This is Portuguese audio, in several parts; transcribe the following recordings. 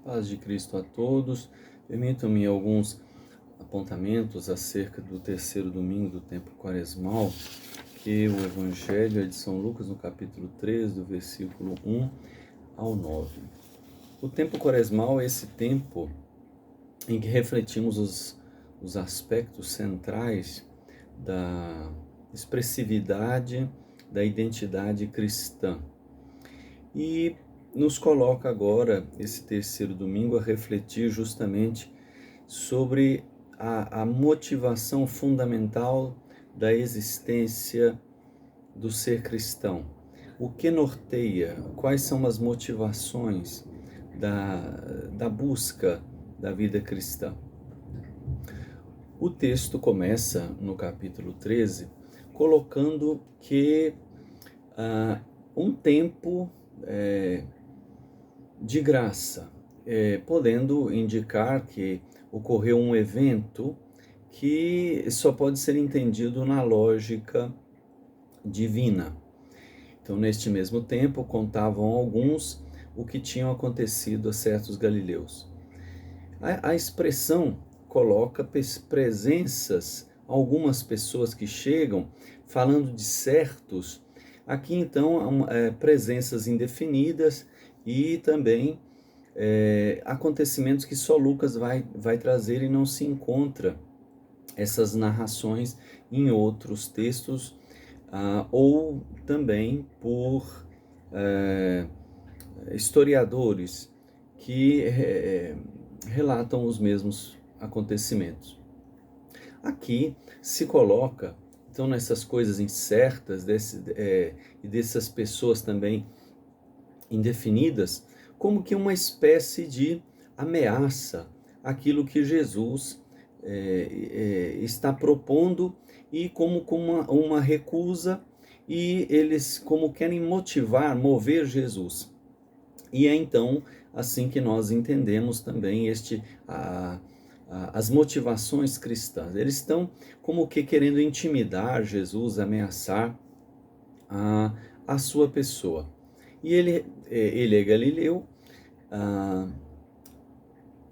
Paz de Cristo a todos. Permitam-me alguns apontamentos acerca do terceiro domingo do tempo quaresmal, que o Evangelho é de São Lucas, no capítulo 3, do versículo 1 ao 9. O tempo quaresmal é esse tempo em que refletimos os aspectos centrais da expressividade da identidade cristã. E nos coloca agora, esse terceiro domingo, a refletir justamente sobre a motivação fundamental da existência do ser cristão. O que norteia, quais são as motivações da busca da vida cristã. O texto começa no capítulo 13, colocando que um tempo de graça, podendo indicar que ocorreu um evento que só pode ser entendido na lógica divina. Então, neste mesmo tempo, contavam alguns o que tinha acontecido a certos galileus. A expressão coloca presenças, algumas pessoas que chegam falando de certos. Aqui então presenças indefinidas e também acontecimentos que só Lucas vai trazer e não se encontra essas narrações em outros textos ou também por historiadores que relatam os mesmos acontecimentos. Aqui se coloca então nessas coisas incertas e dessas pessoas também indefinidas, como que uma espécie de ameaça àquilo que Jesus está propondo e como uma recusa, e eles como querem mover Jesus. E é então assim que nós entendemos também as motivações cristãs. Eles estão como que querendo intimidar Jesus, ameaçar a sua pessoa. E ele é galileu,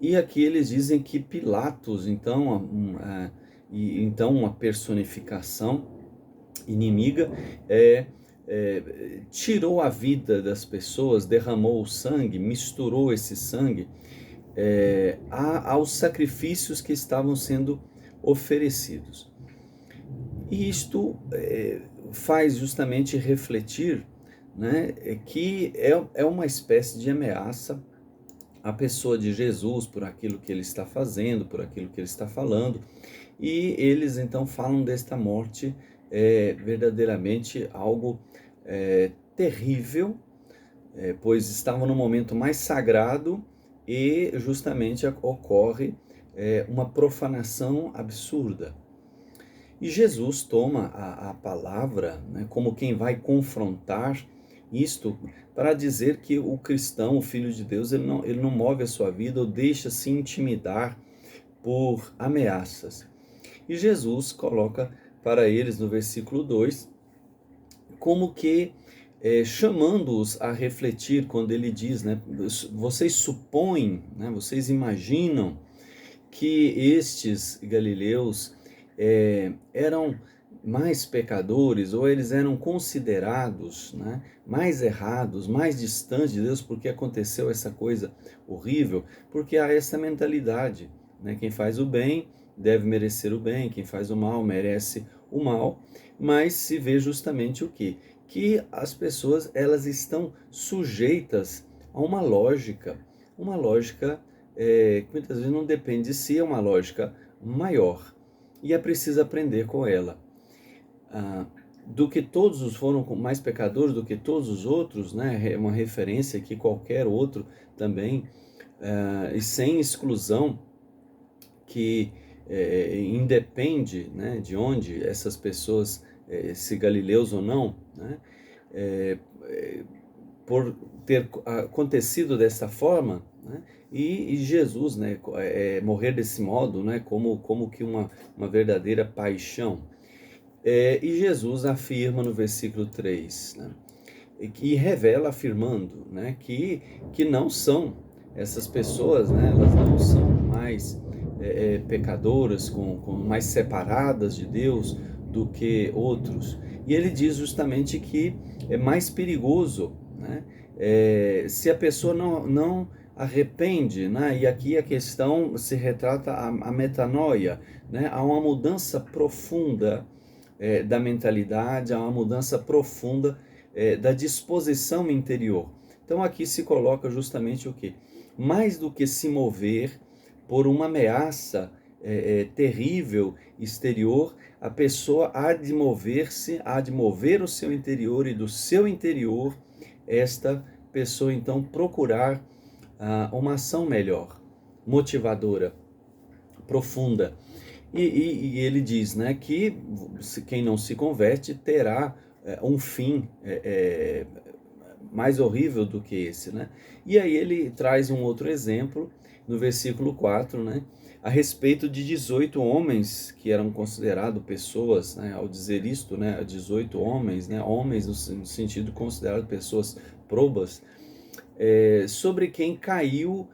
e aqui eles dizem que Pilatos, então, uma personificação inimiga, tirou a vida das pessoas, derramou o sangue, misturou esse sangue aos sacrifícios que estavam sendo oferecidos. E isto faz justamente refletir, né, que é uma espécie de ameaça à pessoa de Jesus por aquilo que ele está fazendo, por aquilo que ele está falando, e eles então falam desta morte verdadeiramente algo terrível, pois estavam no momento mais sagrado e justamente ocorre uma profanação absurda. E Jesus toma a palavra, né, como quem vai confrontar isto, para dizer que o cristão, o filho de Deus, ele não move a sua vida ou deixa-se intimidar por ameaças. E Jesus coloca para eles no versículo 2, como que chamando-os a refletir, quando ele diz, né, vocês supõem, né, vocês imaginam que estes galileus eram mais pecadores, ou eles eram considerados, né, mais errados, mais distantes de Deus, porque aconteceu essa coisa horrível, porque há essa mentalidade, né, quem faz o bem deve merecer o bem, quem faz o mal merece o mal, mas se vê justamente o quê? Que as pessoas elas estão sujeitas a uma lógica que muitas vezes não depende de si, é uma lógica maior, e é preciso aprender com ela. Do que todos foram mais pecadores do que todos os outros, né? É uma referência que qualquer outro também, e sem exclusão, que independe, né, de onde essas pessoas, se galileus ou não, né, por ter acontecido dessa forma, né, e Jesus, né, morrer desse modo, né, como que uma verdadeira paixão. E Jesus afirma no versículo 3, né, e revela afirmando, né, que não são essas pessoas, né, elas não são mais pecadoras, mais separadas de Deus do que outros. E ele diz justamente que é mais perigoso, né, se a pessoa não arrepende, né, e aqui a questão se retrata a metanoia, né, há uma mudança profunda da mentalidade, há uma mudança profunda da disposição interior. Então aqui se coloca justamente o que? Mais do que se mover por uma ameaça terrível exterior, a pessoa há de mover-se, há de mover o seu interior, e do seu interior esta pessoa então procurar uma ação melhor, motivadora, profunda. E ele diz, né, que quem não se converte terá um fim mais horrível do que esse, né? E aí ele traz um outro exemplo no versículo 4, né, a respeito de 18 homens que eram considerados pessoas, né, ao dizer isto, né, 18 homens, né, homens no sentido considerado pessoas probas, sobre quem caiu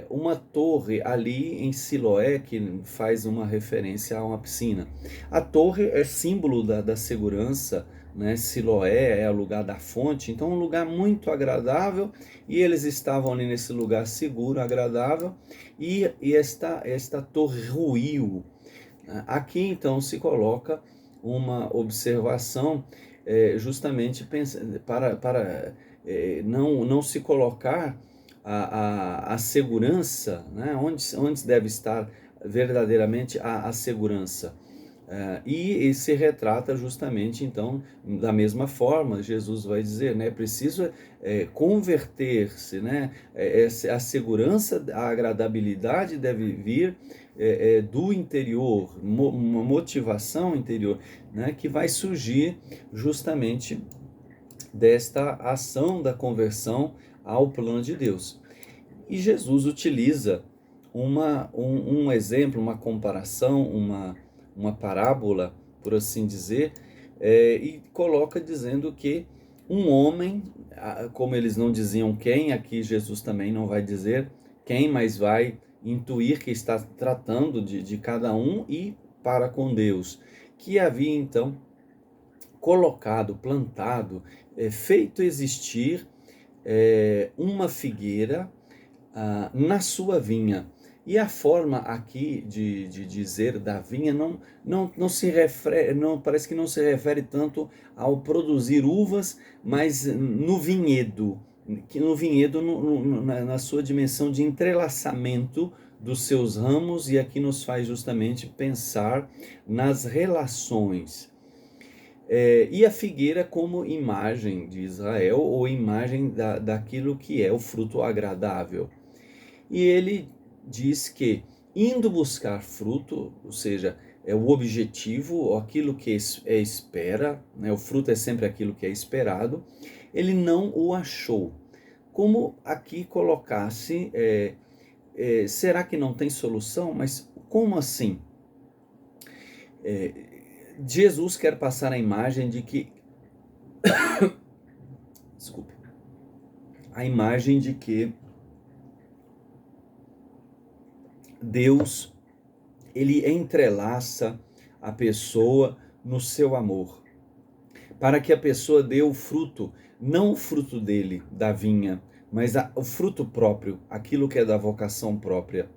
uma torre ali em Siloé, que faz uma referência a uma piscina. A torre é símbolo da segurança, né? Siloé é o lugar da fonte, então um lugar muito agradável, e eles estavam ali nesse lugar seguro, agradável, e esta torre ruiu. Aqui então se coloca uma observação justamente para não se colocar a segurança, né? Onde deve estar verdadeiramente a segurança. E se retrata justamente, então, da mesma forma, Jesus vai dizer, né, preciso converter-se, né, a segurança, a agradabilidade deve vir do interior, uma motivação interior, né, que vai surgir justamente desta ação da conversão ao plano de Deus. E Jesus utiliza um exemplo, uma comparação, uma parábola, por assim dizer, e coloca dizendo que um homem, como eles não diziam quem, aqui Jesus também não vai dizer quem, mas vai intuir que está tratando de cada um e para com Deus, que havia então colocado, plantado, feito existir uma figueira na sua vinha. E a forma aqui de dizer da vinha não se refere, não, parece que não se refere tanto ao produzir uvas, mas no vinhedo, que no vinhedo na sua dimensão de entrelaçamento dos seus ramos, e aqui nos faz justamente pensar nas relações. E a figueira como imagem de Israel, ou imagem daquilo que é o fruto agradável. E ele diz que, indo buscar fruto, ou seja, é o objetivo, aquilo que espera, né? O fruto é sempre aquilo que é esperado, ele não o achou. Como aqui colocasse, será que não tem solução? Mas como assim? Jesus quer passar a imagem de que, desculpe, a imagem de que Deus, ele entrelaça a pessoa no seu amor, para que a pessoa dê o fruto, não o fruto dele, da vinha, mas o fruto próprio, aquilo que é da vocação própria.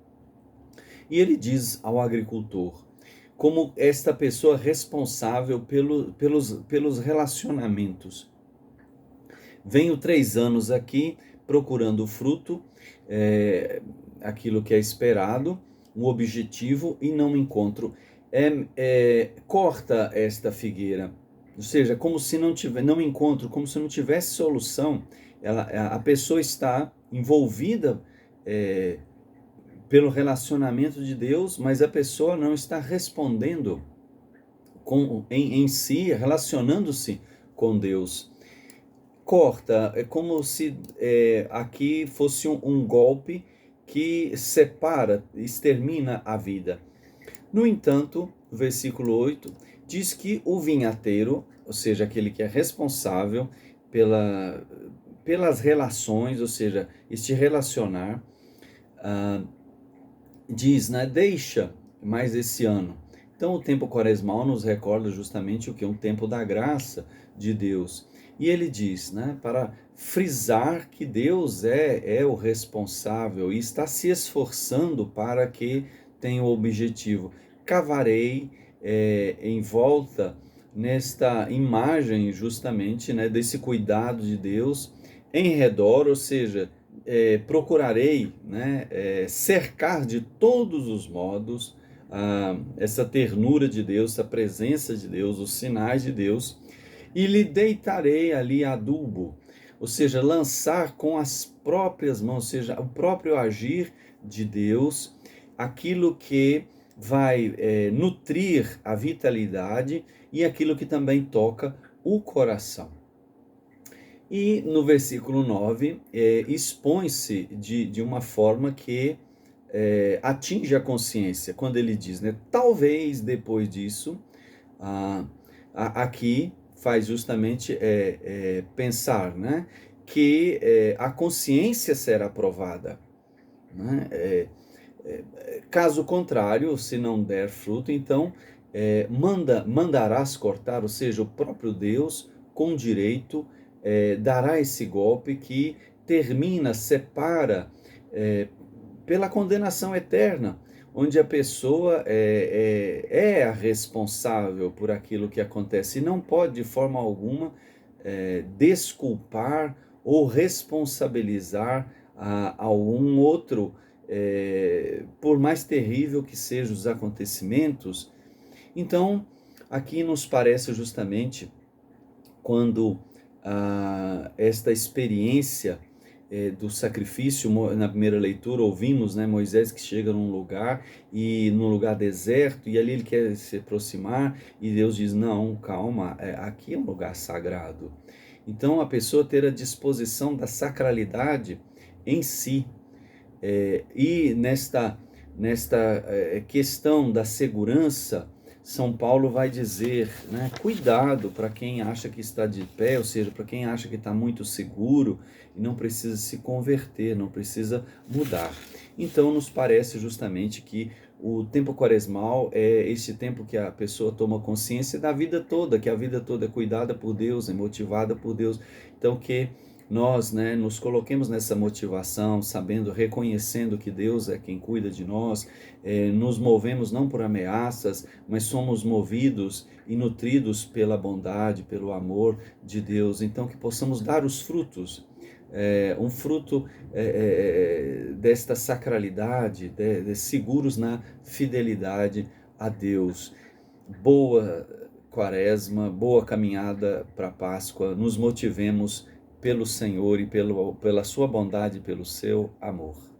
E ele diz ao agricultor, como esta pessoa responsável pelos relacionamentos. Venho 3 anos aqui procurando o fruto, aquilo que é esperado, um objetivo, e não encontro. Corta esta figueira, ou seja, como se não encontro, como se não tivesse solução. A pessoa está envolvida pelo relacionamento de Deus, mas a pessoa não está respondendo em si, relacionando-se com Deus. Corta, é como se aqui fosse um golpe que separa, extermina a vida. No entanto, o versículo 8 diz que o vinhateiro, ou seja, aquele que é responsável pelas relações, ou seja, este relacionar, diz, né, deixa mais esse ano. Então o tempo quaresmal nos recorda justamente o que? Um tempo da graça de Deus. E ele diz, né, para frisar que Deus é o responsável e está se esforçando para que tenha o objetivo. Cavarei em volta nesta imagem justamente, né, desse cuidado de Deus em redor, ou seja, procurarei, né, cercar de todos os modos essa ternura de Deus, essa presença de Deus, os sinais de Deus, e lhe deitarei ali adubo, ou seja, lançar com as próprias mãos, ou seja, o próprio agir de Deus, aquilo que vai nutrir a vitalidade e aquilo que também toca o coração. E no versículo 9, expõe-se de uma forma que atinge a consciência, quando ele diz, né, talvez depois disso, aqui faz justamente pensar, né, que a consciência será provada. Né? Caso contrário, se não der fruto, então mandarás cortar, ou seja, o próprio Deus com direito dará esse golpe que termina, separa pela condenação eterna, onde a pessoa é a responsável por aquilo que acontece e não pode de forma alguma desculpar ou responsabilizar a algum outro, por mais terrível que sejam os acontecimentos. Então, aqui nos parece justamente quando esta experiência do sacrifício, na primeira leitura ouvimos, né, Moisés que chega num lugar deserto, e ali ele quer se aproximar, e Deus diz, não, calma, aqui é um lugar sagrado. Então a pessoa ter a disposição da sacralidade em si, e nesta questão da segurança, São Paulo vai dizer, né, cuidado para quem acha que está de pé, ou seja, para quem acha que está muito seguro e não precisa se converter, não precisa mudar. Então nos parece justamente que o tempo quaresmal é esse tempo que a pessoa toma consciência da vida toda, que a vida toda é cuidada por Deus, é motivada por Deus. Então que nós, né, nos coloquemos nessa motivação, sabendo, reconhecendo que Deus é quem cuida de nós, nos movemos não por ameaças, mas somos movidos e nutridos pela bondade, pelo amor de Deus. Então que possamos dar os frutos, um fruto desta sacralidade, seguros na fidelidade a Deus. Boa quaresma, boa caminhada para a Páscoa, nos motivemos pelo Senhor e pela sua bondade, pelo seu amor.